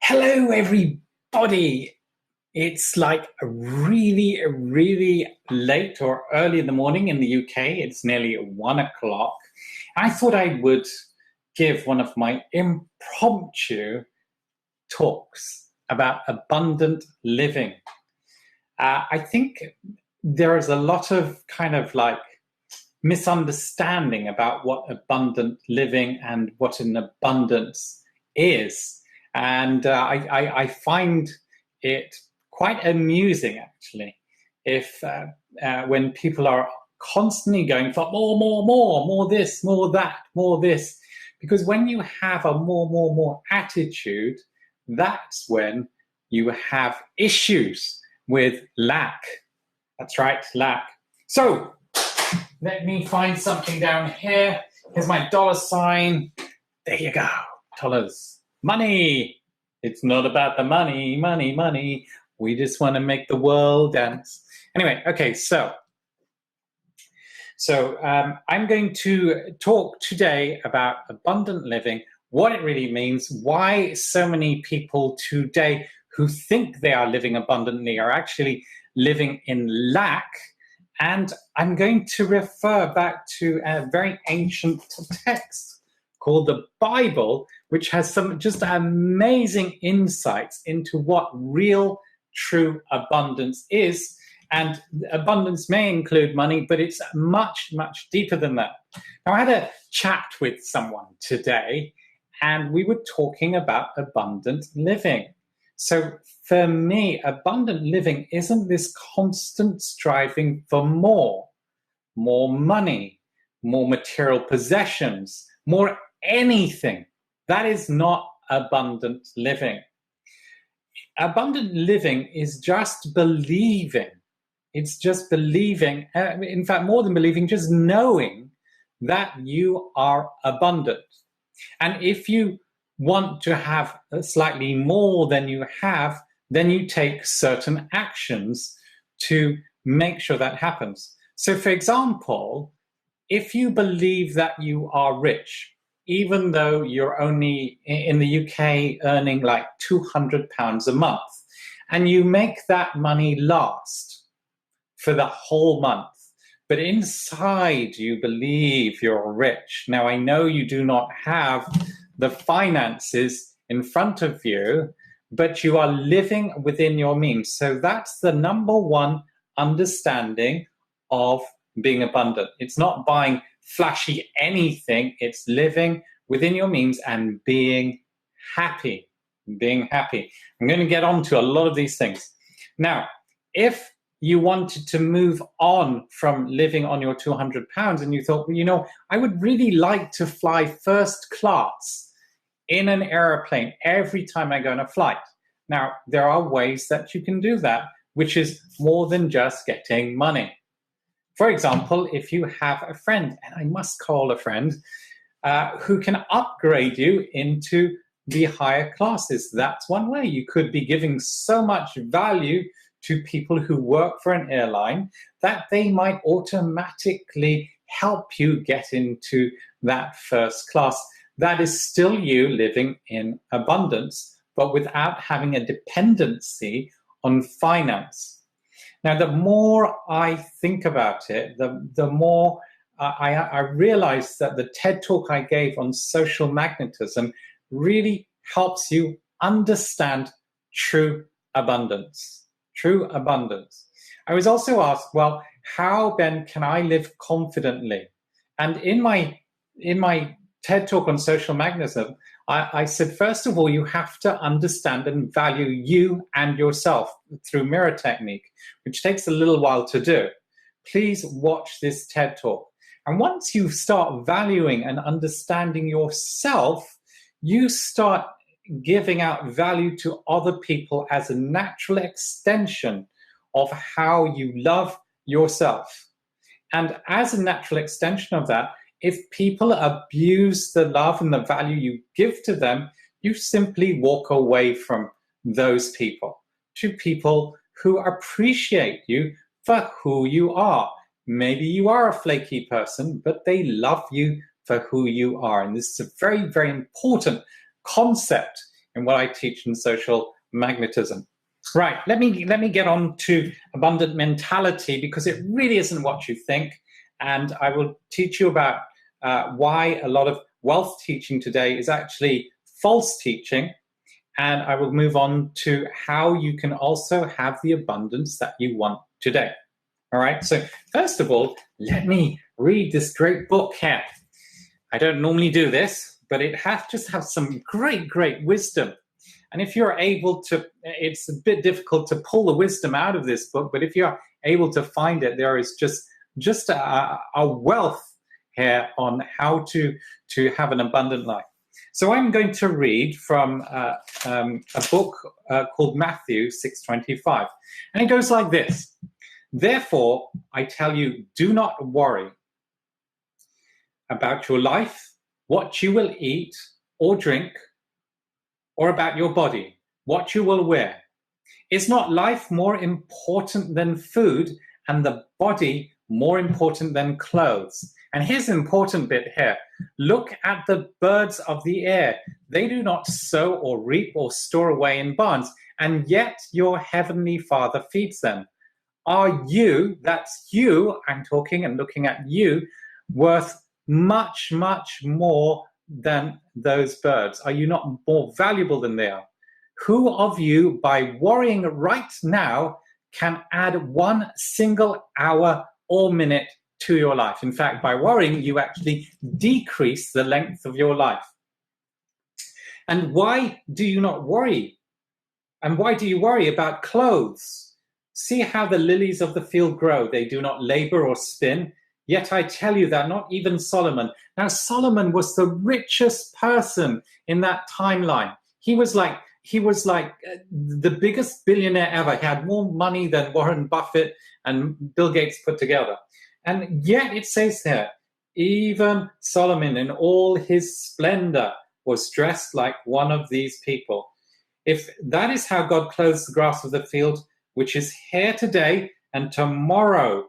Hello, everybody. It's like really late or early in the morning in the UK. It's nearly 1 o'clock. I thought I would give one of my impromptu talks about abundant living. I think there is a lot of kind of like misunderstanding about what abundant living and what an abundance is. And I find it quite amusing, actually, if when people are constantly going for more this, more that, more this, because when you have a more attitude, that's when you have issues with lack. That's right, lack. So let me find something down here. Here's my dollar sign. There you go, dollars. Money. It's not about the money. We just want to make the world dance. Anyway, okay, so I'm going to talk today about abundant living, what it really means, why so many people today who think they are living abundantly are actually living in lack. And I'm going to refer back to a very ancient text called the Bible, which has some just amazing insights into what real, true abundance is. And abundance may include money, but it's much deeper than that. Now, I had a chat with someone today, and we were talking about abundant living. So for me, abundant living isn't this constant striving for more money, more material possessions, more anything. That is not abundant living. Abundant living is just believing. It's just believing, in fact, more than believing, just knowing that you are abundant. And if you want to have slightly more than you have, then you take certain actions to make sure that happens. So, for example, if you believe that you are rich, even though you're only in the UK earning like £200 a month, and you make that money last for the whole month, but inside you believe you're rich. Now, I know you do not have the finances in front of you, but you are living within your means. So that's the number one understanding of being abundant. It's not buying flashy anything. It's living within your means and being happy. Being happy. I'm going to get on to a lot of these things. Now, if you wanted to move on from living on your £200 and you thought, well, I would really like to fly first class in an airplane every time I go on a flight. Now, there are ways that you can do that, which is more than just getting money. For example, if you have a friend, and I must call a friend, who can upgrade you into the higher classes, that's one way. You could be giving so much value to people who work for an airline that they might automatically help you get into that first class. That is still you living in abundance, but without having a dependency on finance. Now, the more I think about it, the more I realize that the TED Talk I gave on social magnetism really helps you understand true abundance. True abundance. I was also asked, well, how, Ben, can I live confidently? And in my TED Talk on social magnetism, I said, first of all, you have to understand and value you and yourself through mirror technique, which takes a little while to do. Please watch this TED Talk. And once you start valuing and understanding yourself, you start giving out value to other people as a natural extension of how you love yourself. And as a natural extension of that, if people abuse the love and the value you give to them, you simply walk away from those people to people who appreciate you for who you are. Maybe you are a flaky person, but they love you for who you are. And this is a very important concept in what I teach in social magnetism. Right, let me get on to abundant mentality, because it really isn't what you think. And I will teach you about why a lot of wealth teaching today is actually false teaching. And I will move on to how you can also have the abundance that you want today. All right, so first of all, let me read this great book here. I don't normally do this, but it just has some great wisdom. And if you're able to, it's a bit difficult to pull the wisdom out of this book, but if you're able to find it, there is just a wealth here on how to have an abundant life. So I'm going to read from a book called Matthew 6:25. And it goes like this. Therefore, I tell you, do not worry about your life, what you will eat or drink, or about your body, what you will wear. Is not life more important than food, and the body more important than clothes? And here's an important bit here. Look at the birds of the air. They do not sow or reap or store away in barns, and yet your heavenly Father feeds them. Are you, that's you, I'm talking and looking at you, worth much more than those birds? Are you not more valuable than they are? Who of you, by worrying right now, can add 1 single hour or minute to your life? In fact, by worrying, you actually decrease the length of your life. And why do you not worry? And why do you worry about clothes? See how the lilies of the field grow. They do not labor or spin. Yet I tell you that not even Solomon. Now, Solomon was the richest person in that timeline. He was like the biggest billionaire ever. He had more money than Warren Buffett and Bill Gates put together. And yet it says there, even Solomon in all his splendor was dressed like one of these people. If that is how God clothes the grass of the field, which is here today and tomorrow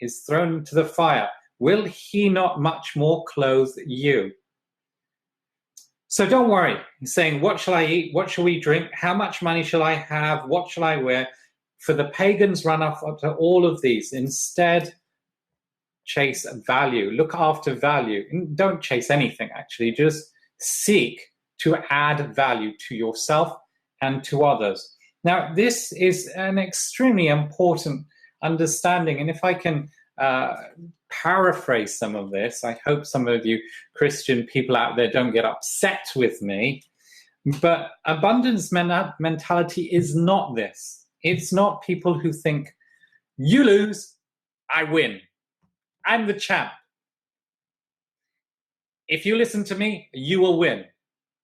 is thrown into the fire, will he not much more clothe you? So don't worry. He's saying, what shall I eat? What shall we drink? How much money shall I have? What shall I wear? For the pagans run after all of these. Instead, chase value. Look after value. And don't chase anything, actually. Just seek to add value to yourself and to others. Now, this is an extremely important understanding. And if I can paraphrase some of this, I hope some of you Christian people out there don't get upset with me. But abundance mentality is not this. It's not people who think, you lose, I win. I'm the champ. If you listen to me, you will win.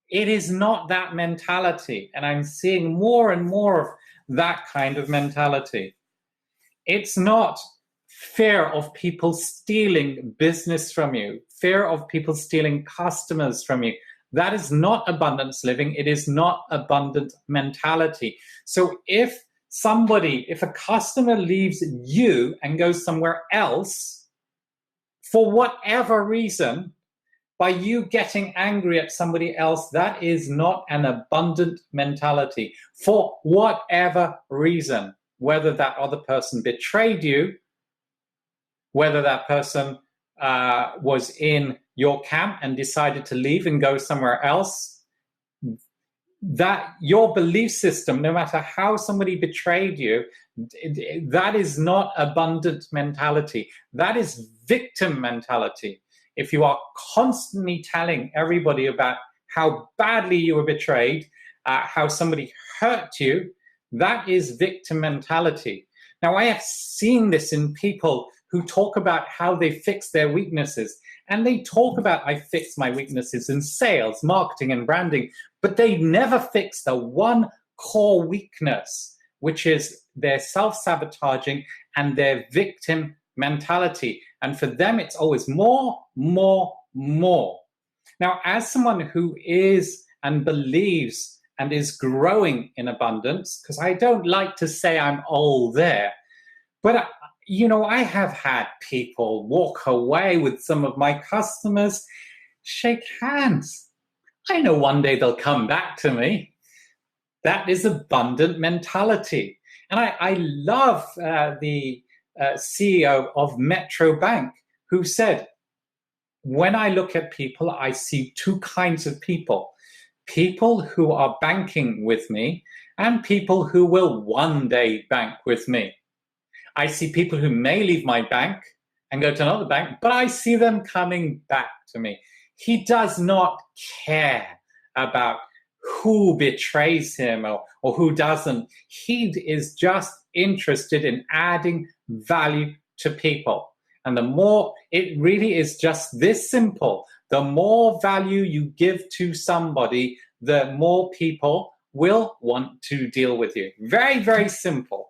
It is not that mentality. And I'm seeing more and more of that kind of mentality. It's not fear of people stealing business from you, fear of people stealing customers from you. That is not abundance living. It is not abundant mentality. So if a customer leaves you and goes somewhere else, for whatever reason, by you getting angry at somebody else, that is not an abundant mentality. For whatever reason, whether that other person betrayed you, whether that person was in your camp and decided to leave and go somewhere else, that your belief system, no matter how somebody betrayed you, that is not abundant mentality. That is victim mentality. If you are constantly telling everybody about how badly you were betrayed, how somebody hurt you, that is victim mentality. Now, I have seen this in people who talk about how they fix their weaknesses. And they talk about, I fix my weaknesses in sales, marketing, and branding, but they never fix the one core weakness, which is their self-sabotaging and their victim mentality. And for them, it's always more. Now, as someone who is and believes and is growing in abundance, because I don't like to say I'm all there, but I have had people walk away with some of my customers, shake hands. I know one day they'll come back to me. That is abundant mentality. And I love the CEO of Metro Bank who said, when I look at people, I see two kinds of people: people who are banking with me and people who will one day bank with me. I see people who may leave my bank and go to another bank, but I see them coming back to me. He does not care about who betrays him or who doesn't. He is just interested in adding value to people. And the more, it really is just this simple. The more value you give to somebody, the more people will want to deal with you. Very, very simple,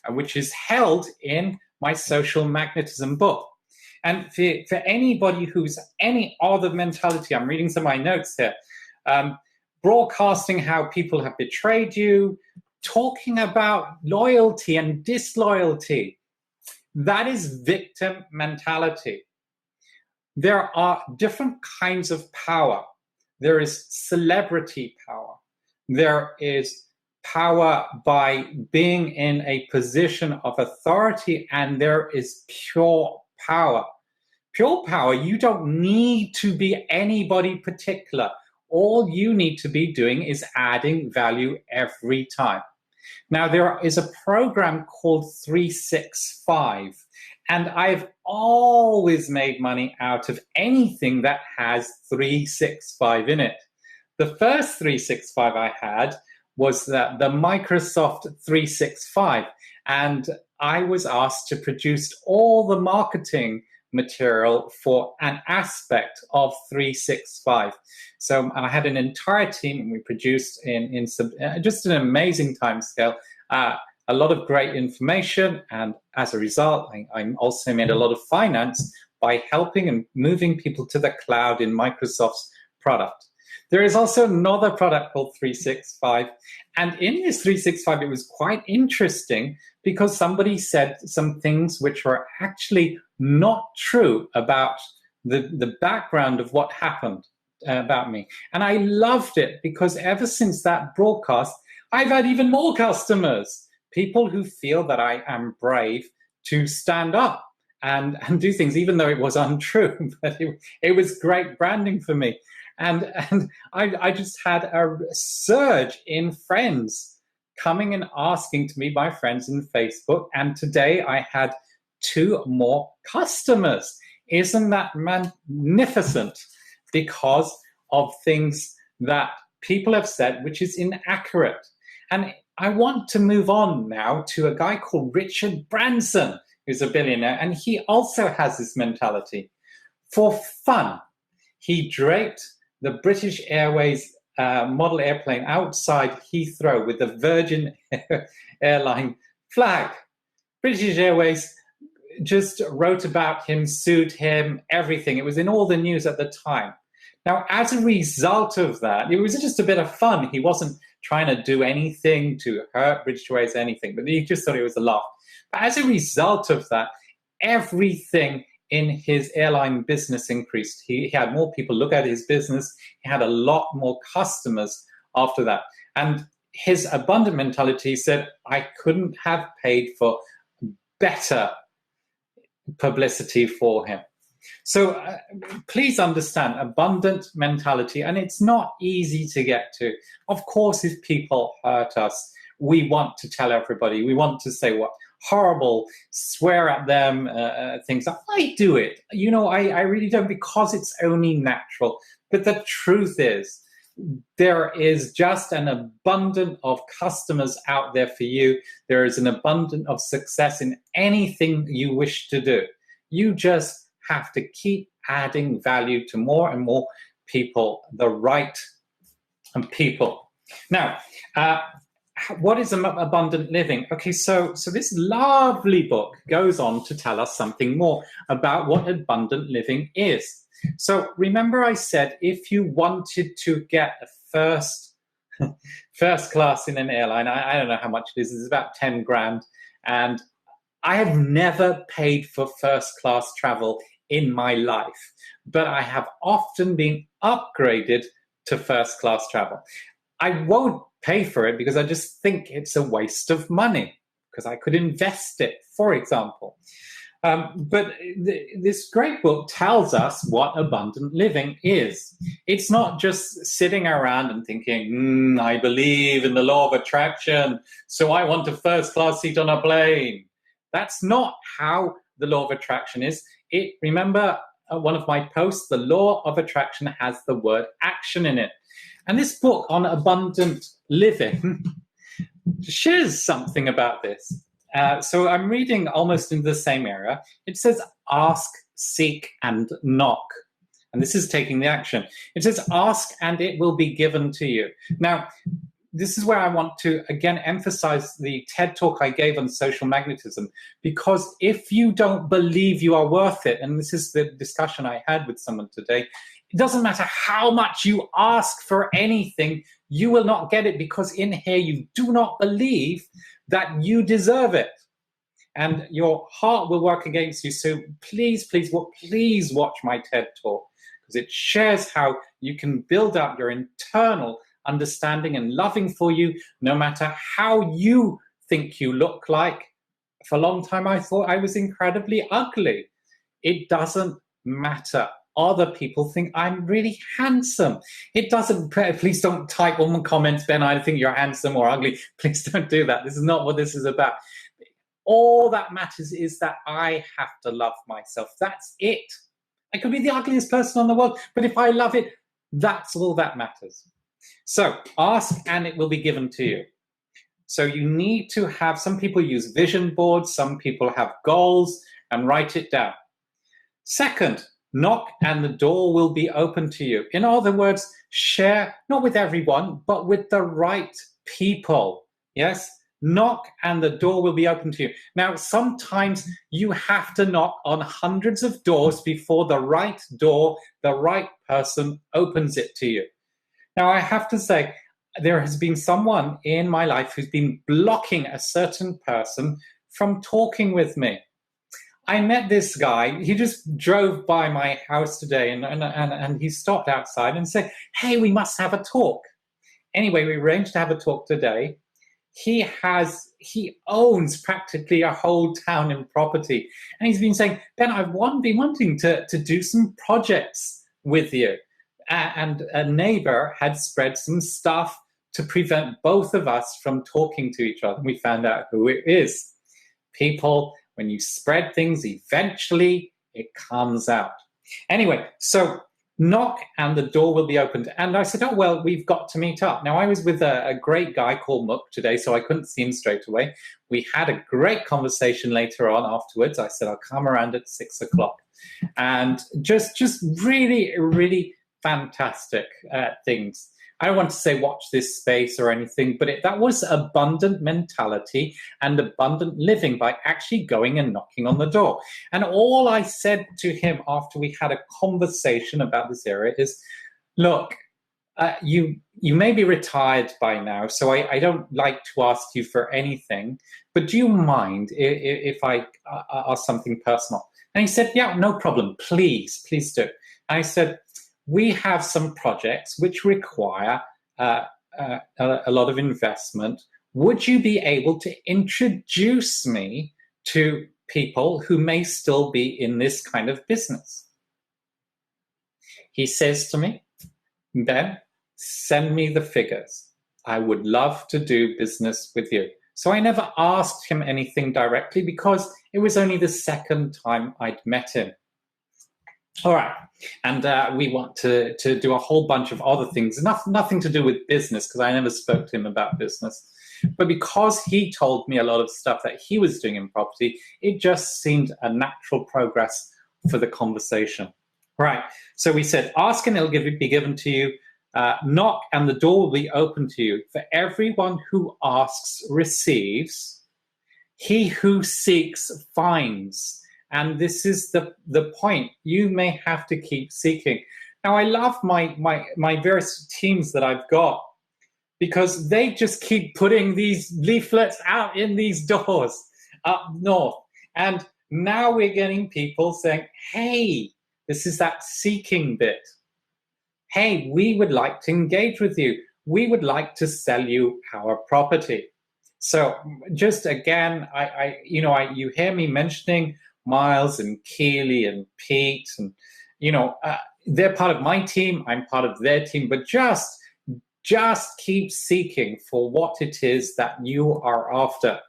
which is held in my Social Magnetism book. And for anybody who's any other mentality, I'm reading some of my notes here, broadcasting how people have betrayed you, talking about loyalty and disloyalty, that is victim mentality. There are different kinds of power. There is celebrity power. There is power by being in a position of authority, and there is pure power. Pure power, you don't need to be anybody particular. All you need to be doing is adding value every time. Now, there is a program called 365, and I've always made money out of anything that has 365 in it. The first 365 I had was the Microsoft 365, and I was asked to produce all the marketing material for an aspect of 365. So I had an entire team, and we produced in just an amazing time scale, a lot of great information. And as a result, I also made a lot of finance by helping and moving people to the cloud in Microsoft's product. There is also another product called 365. And in this 365, it was quite interesting because somebody said some things which were actually not true about the background of what happened about me. And I loved it because ever since that broadcast, I've had even more customers, people who feel that I am brave to stand up and do things, even though it was untrue. But it was great branding for me. And I just had a surge in friends coming and asking to meet my friends in Facebook. And today I had 2 more customers. Isn't that magnificent? Because of things that people have said, which is inaccurate. And I want to move on now to a guy called Richard Branson, who's a billionaire, and he also has this mentality. For fun, he draped the British Airways model airplane outside Heathrow with the Virgin Airline flag. British Airways just wrote about him, sued him, everything. It was in all the news at the time. Now, as a result of that, it was just a bit of fun. He wasn't trying to do anything to hurt British Airways, anything, but he just thought it was a laugh. But as a result of that, everything in his airline business increased. He had more people look at his business. He had a lot more customers after that. And his abundant mentality said, I couldn't have paid for better publicity for him. So please understand abundant mentality, and it's not easy to get to. Of course, if people hurt us, we want to tell everybody. We want to say what horrible, swear at them, things. I do it. I really don't, because it's only natural. But the truth is, there is just an abundance of customers out there for you. There is an abundance of success in anything you wish to do. You just have to keep adding value to more and more people, the right people. Now, what is abundant living? Okay, so this lovely book goes on to tell us something more about what abundant living is. So remember I said if you wanted to get a first class in an airline, I don't know how much it is, it's about 10 grand. And I have never paid for first class travel in my life, but I have often been upgraded to first class travel. I won't pay for it because I just think it's a waste of money because I could invest it, for example. But this great book tells us what abundant living is. It's not just sitting around and thinking, I believe in the law of attraction, so I want a first-class seat on a plane. That's not how the law of attraction is. Remember one of my posts, the law of attraction has the word action in it. And this book on abundant living shares something about this. So I'm reading almost in the same area. It says, ask, seek, and knock. And this is taking the action. It says, ask, and it will be given to you. Now, this is where I want to, again, emphasize the TED talk I gave on social magnetism, because if you don't believe you are worth it, and this is the discussion I had with someone today, it doesn't matter how much you ask for anything, you will not get it, because in here you do not believe that you deserve it. And your heart will work against you. So please, please, please watch my TED talk, because it shares how you can build up your internal understanding and loving for you, no matter how you think you look like. For a long time, I thought I was incredibly ugly. It doesn't matter. Other people think I'm really handsome. It doesn't, please don't type on the comments, Ben, I think you're handsome or ugly. Please don't do that. This is not what this is about. All that matters is that I have to love myself. That's it. I could be the ugliest person on the world, but if I love it, that's all that matters. So ask and it will be given to you. So you need to have, some people use vision boards, some people have goals and write it down. Second, knock and the door will be open to you. In other words, share, not with everyone, but with the right people. Yes? Knock and the door will be open to you. Now, sometimes you have to knock on hundreds of doors before the right door, the right person opens it to you. Now, I have to say, there has been someone in my life who's been blocking a certain person from talking with me. I met this guy. He just drove by my house today and he stopped outside and said, hey, we must have a talk. Anyway, we arranged to have a talk today. He owns practically a whole town in property. And he's been saying, Ben, I've been wanting to do some projects with you. And a neighbor had spread some stuff to prevent both of us from talking to each other. And we found out who it is. People, when you spread things, eventually it comes out. Anyway, so knock and the door will be opened. And I said, oh, well, we've got to meet up. Now, I was with a great guy called Mook today, so I couldn't see him straight away. We had a great conversation later on afterwards. I said, I'll come around at 6 o'clock. And just really, really fantastic things. I don't want to say watch this space or anything, but that was abundant mentality and abundant living by actually going and knocking on the door. And all I said to him after we had a conversation about this area is, look, you may be retired by now, so I don't like to ask you for anything, but do you mind if I ask something personal? And he said, yeah, no problem, please do. And I said, we have some projects which require a lot of investment. Would you be able to introduce me to people who may still be in this kind of business? He says to me, Ben, send me the figures. I would love to do business with you. So I never asked him anything directly because it was only the second time I'd met him. All right, and we want to do a whole bunch of other things, nothing to do with business, because I never spoke to him about business. But because he told me a lot of stuff that he was doing in property, it just seemed a natural progress for the conversation. Right, so we said, ask and it'll be given to you. Knock and the door will be open to you. For everyone who asks receives. He who seeks finds. And this is the point. You may have to keep seeking. Now, I love my various teams that I've got because they just keep putting these leaflets out in these doors up north. And now we're getting people saying, hey, this is that seeking bit. Hey, we would like to engage with you. we would like to sell you our property. So just again, you hear me mentioning Miles and Keely and Pete, and they're part of my team. I'm part of their team, but just keep seeking for what it is that you are after.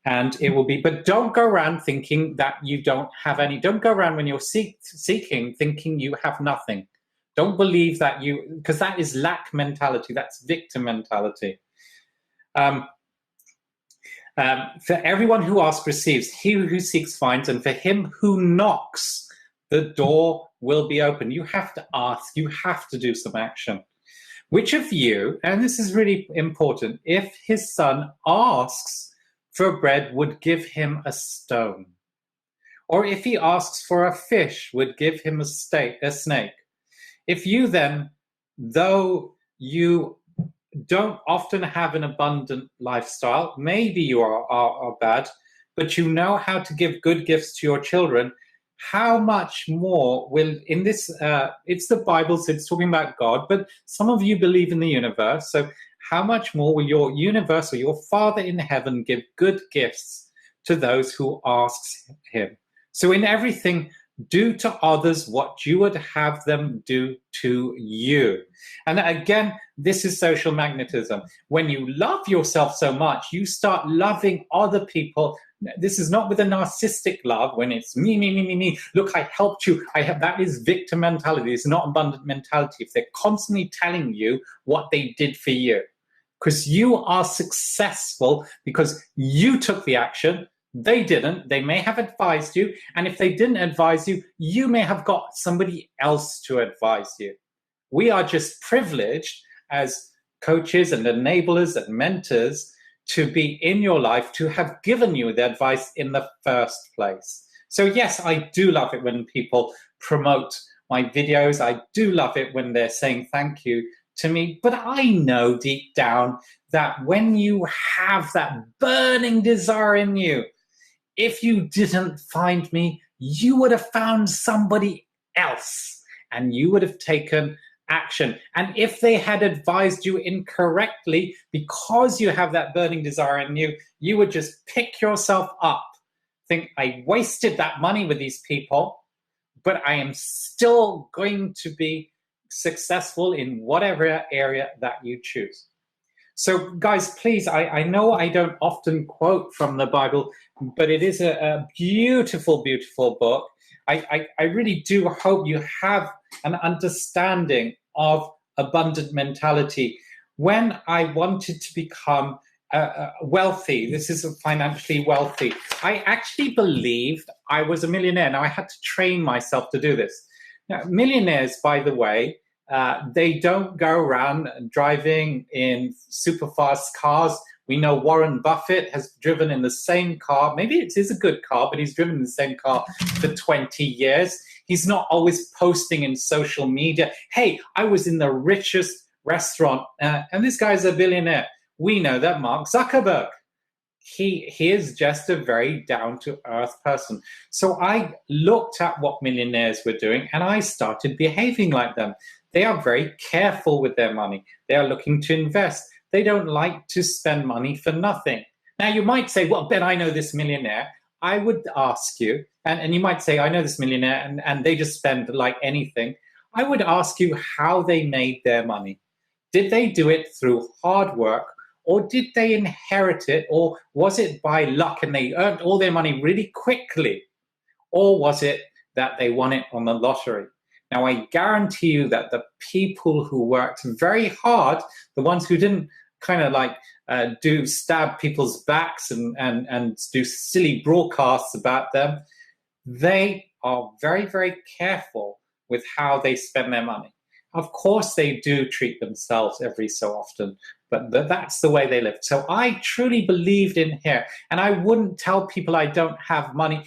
And it will be, but don't go around thinking that you don't have any. Don't go around when you're seeking thinking you have nothing. Don't believe that because that is lack mentality. That's victim mentality. For everyone who asks receives, he who seeks finds, and for him who knocks, the door will be open. You have to ask, you have to do some action. Which of you, and this is really important, if his son asks for bread, would give him a stone? Or if he asks for a fish, would give him a snake? If you then, though you don't often have an abundant lifestyle, maybe you are bad, but you know how to give good gifts to your children, how much more will, in this, it's the Bible, so it's talking about God, but some of you believe in the universe, so how much more will your universe or your Father in heaven give good gifts to those who ask him? So in everything, do to others what you would have them do to you. And again, this is social magnetism. When you love yourself so much, you start loving other people. This is not with a narcissistic love when it's me, me, me, me, me. Look, I helped you. That is victim mentality. It's not abundant mentality. If they're constantly telling you what they did for you, because you are successful because you took the action. They didn't. They may have advised you. And if they didn't advise you, you may have got somebody else to advise you. We are just privileged as coaches and enablers and mentors to be in your life, to have given you the advice in the first place. So yes, I do love it when people promote my videos. I do love it when they're saying thank you to me. But I know deep down that when you have that burning desire in you, if you didn't find me, you would have found somebody else and you would have taken action. And if they had advised you incorrectly, because you have that burning desire in you, you would just pick yourself up, think, I wasted that money with these people, but I am still going to be successful in whatever area that you choose. So guys, please, I know I don't often quote from the Bible, but it is a beautiful, beautiful book. I really do hope you have an understanding of abundant mentality. When I wanted to become wealthy, this is financially wealthy, I actually believed I was a millionaire. Now, I had to train myself to do this. Now, millionaires, by the way, they don't go around driving in super fast cars. We know Warren Buffett has driven in the same car. Maybe it is a good car, but he's driven in the same car for 20 years. He's not always posting in social media, hey, I was in the richest restaurant, and this guy's a billionaire. We know that. Mark Zuckerberg, he is just a very down-to-earth person. So I looked at what millionaires were doing, and I started behaving like them. They are very careful with their money. They are looking to invest. They don't like to spend money for nothing. Now, you might say, well, Ben, I know this millionaire. I would ask you, and you might say, I know this millionaire, and they just spend like anything. I would ask you how they made their money. Did they do it through hard work, or did they inherit it, or was it by luck and they earned all their money really quickly, or was it that they won it on the lottery? Now, I guarantee you that the people who worked very hard, the ones who didn't kind of like stab people's backs and do silly broadcasts about them, they are very, very careful with how they spend their money. Of course, they do treat themselves every so often, but that's the way they live. So I truly believed in here, and I wouldn't tell people I don't have money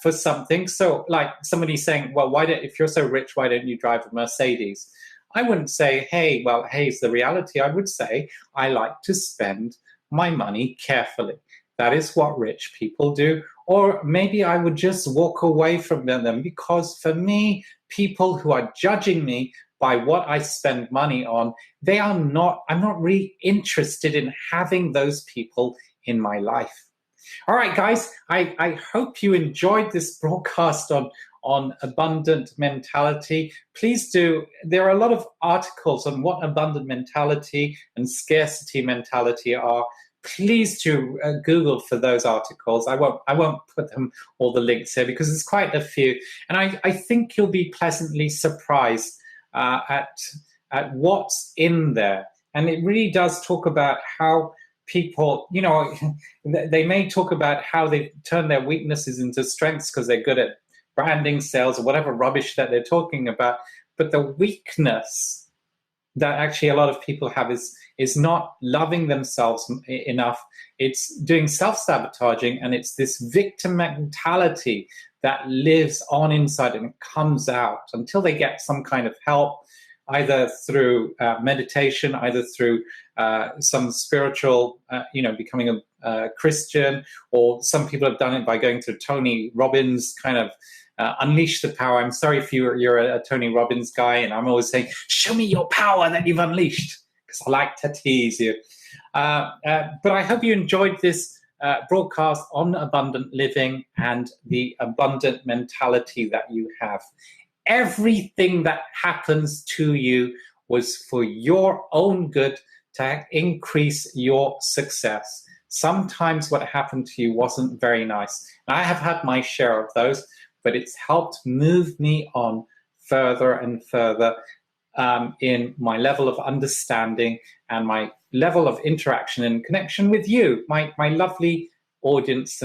for something. So like somebody saying, well, if you're so rich, why don't you drive a Mercedes? I wouldn't say, hey, it's the reality. I would say, I like to spend my money carefully. That is what rich people do. Or maybe I would just walk away from them, because for me, people who are judging me by what I spend money on, I'm not really interested in having those people in my life. All right, guys, I hope you enjoyed this broadcast on abundant mentality. Please do. There are a lot of articles on what abundant mentality and scarcity mentality are. Please do Google for those articles. I won't put them all the links here because there's quite a few, and I think you'll be pleasantly surprised at what's in there. And it really does talk about how people, they may talk about how they turn their weaknesses into strengths because they're good at branding, sales, or whatever rubbish that they're talking about. But the weakness that actually a lot of people have is not loving themselves enough. It's doing self-sabotaging, and it's this victim mentality that lives on inside and comes out until they get some kind of help, either through meditation, either through some spiritual, becoming a Christian, or some people have done it by going through Tony Robbins kind of unleash the power. I'm sorry if you're a Tony Robbins guy, and I'm always saying, show me your power that you've unleashed, because I like to tease you. But I hope you enjoyed this broadcast on abundant living and the abundant mentality that you have. Everything that happens to you was for your own good, to increase your success. Sometimes what happened to you wasn't very nice. And I have had my share of those, but it's helped move me on further and further in my level of understanding and my level of interaction and connection with you, my lovely audience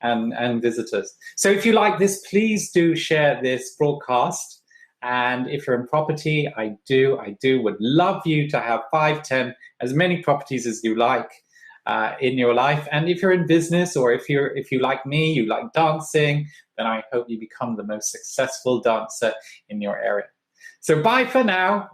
and visitors. So if you like this, please do share this broadcast. And if you're in property, I would love you to have 5, 10, as many properties as you like in your life. And if you're in business, or if you like me, you like dancing, then I hope you become the most successful dancer in your area. So bye for now.